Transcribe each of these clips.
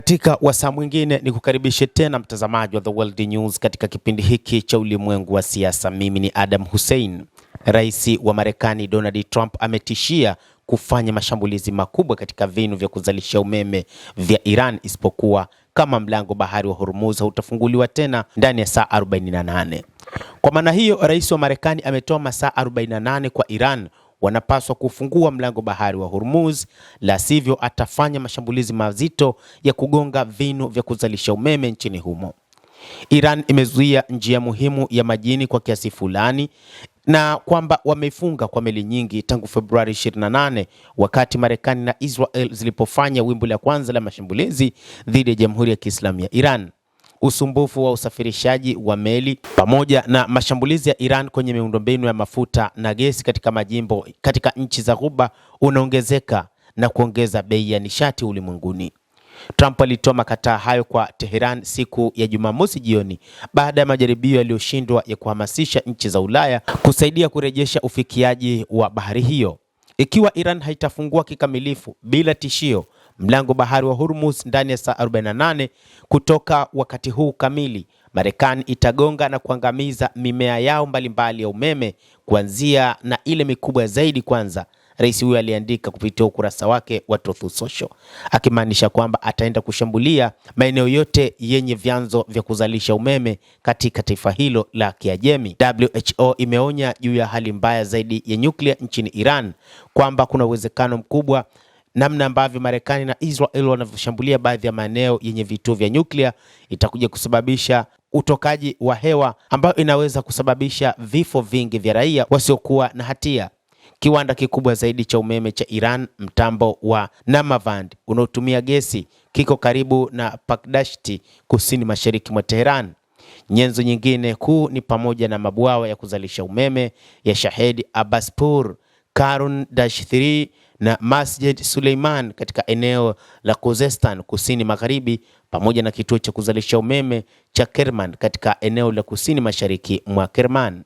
Katika wasaa mwingine ni kukaribishe tena mtazamaji wa The World News katika kipindi hiki cha ulimwengu wa siasa. Mimi ni Adam Hussein. Rais wa Marekani Donald Trump ametishia kufanya mashambulizi makubwa katika vinu vya kuzalisha umeme vya Iran isipokuwa kama mlango bahari wa Hormuz hautafunguliwa tena ndani ya saa 48. Kwa maana hiyo, rais wa Marekani ametoa masaa 48 kwa Iran wanapaswa kufungua mlango bahari wa Hormuz, la sivyo atafanya mashambulizi mazito ya kugonga vinu vya kuzalisha umeme nchini humo. Iran imezuia njia muhimu ya majini kwa kiasi fulani na kwamba wamefunga kwa meli nyingi tangu Februari 28 wakati Marekani na Israel zilipofanya wimbi la kwanza la mashambulizi dhidi ya Jamhuri ya Kiislamu ya Iran. Usumbufu wa usafirishaji wa meli pamoja na mashambulizi ya Iran kwenye miundombinu ya mafuta na gesi katika majimbo katika nchi za Ghuba unaongezeka na kuongeza bei ya nishati ulimwenguni. Trump alitoa makataa hayo kwa Tehran siku ya Jumamosi jioni baada ya majaribio yaliyoshindwa ya kuhamasisha nchi za Ulaya kusaidia kurejesha ufikiaji wa bahari hiyo. Ikiwa Iran haitafungua kikamilifu bila tishio mlango bahari wa Hormuz ndani ya saa 48 kutoka wakati huu kamili, Marekani itagonga na kuangamiza mimea yao mbalimbali ya umeme, kuanzia na ile mikubwa zaidi kwanza. Rais huyo aliandika kupitia ukurasa wake wa Truth Social, akimaanisha kwamba ataenda kushambulia maeneo yote yenye vyanzo vya kuzalisha umeme katika taifa hilo la Kiajemi. WHO imeonya juu ya hali mbaya zaidi ya nyuklia nchini Iran, kwamba kuna uwezekano mkubwa namna ambavyo Marekani na Israel wanavyoshambulia baadhi ya maeneo yenye vituo vya nyuklia itakuja kusababisha utokaji wa hewa ambayo inaweza kusababisha vifo vingi vya raia wasiokuwa na hatia. Kiwanda kikubwa zaidi cha umeme cha Iran, mtambo wa Namavand unaotumia gesi, kiko karibu na Pakdashti kusini mashariki mwa Tehran. Nyenzo nyingine kuu ni pamoja na mabwawa ya kuzalisha umeme ya Shahid Abbaspur, Karun-3 na Masjid Suleiman katika eneo la Khuzestan kusini magharibi, pamoja na kituo cha kuzalisha umeme cha Kerman katika eneo la kusini mashariki mwa Kerman.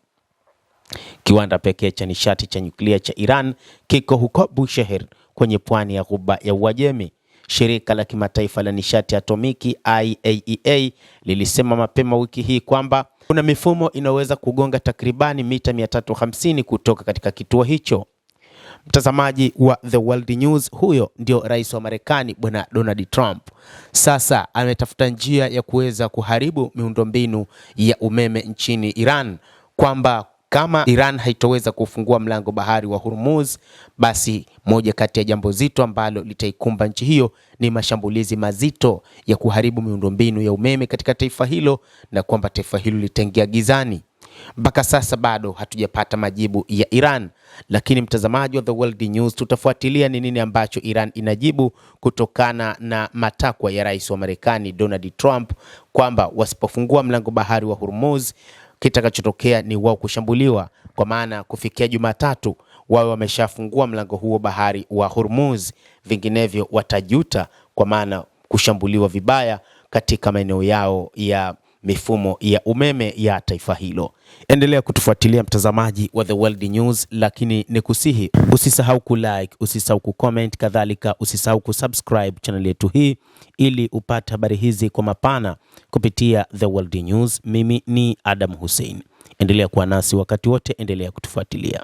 Kiwanda pekee cha nishati cha nyuklia cha Iran kiko huko Bushehr kwenye pwani ya Ghuba ya Uajemi. Shirika la kimataifa la nishati atomiki IAEA lilisema mapema wiki hii kwamba kuna mifumo inaweza kugonga takribani mita 350 kutoka katika kituo hicho. Mtazamaji wa The World News, huyo ndio rais wa Marekani bwana Donald Trump. Sasa ametafuta njia ya kuweza kuharibu miundombinu ya umeme nchini Iran, kwamba kama Iran haitoweza kufungua mlango bahari wa Hormuz, basi moja kati ya jambo zito ambalo litaikumba nchi hiyo ni mashambulizi mazito ya kuharibu miundombinu ya umeme katika taifa hilo, na kwamba taifa hilo litaingia gizani. Mpaka sasa bado hatujapata majibu ya Iran, lakini mtazamaji wa The World News, tutafuatilia ni nini ambacho Iran inajibu kutokana na matakwa ya rais wa Marekani Donald Trump kwamba wasipofungua mlango bahari wa Hormuz kitakachotokea ni wao kushambuliwa, kwa maana kufikia Jumatatu wao wameshafungua mlango huo bahari wa Hormuz, vinginevyo watajuta, kwa maana kushambuliwa vibaya katika maeneo yao ya mifumo ya umeme ya taifa hilo. Endelea kutufuatilia mtazamaji wa The World News, lakini nikusihi usisahau kulike, usisahau kucomment, kadhalika usisahau kusubscribe channel yetu hii ili upate habari hizi kwa mapana kupitia The World News. Mimi ni Adam Hussein. Endelea kuwa nasi wakati wote, endelea kutufuatilia.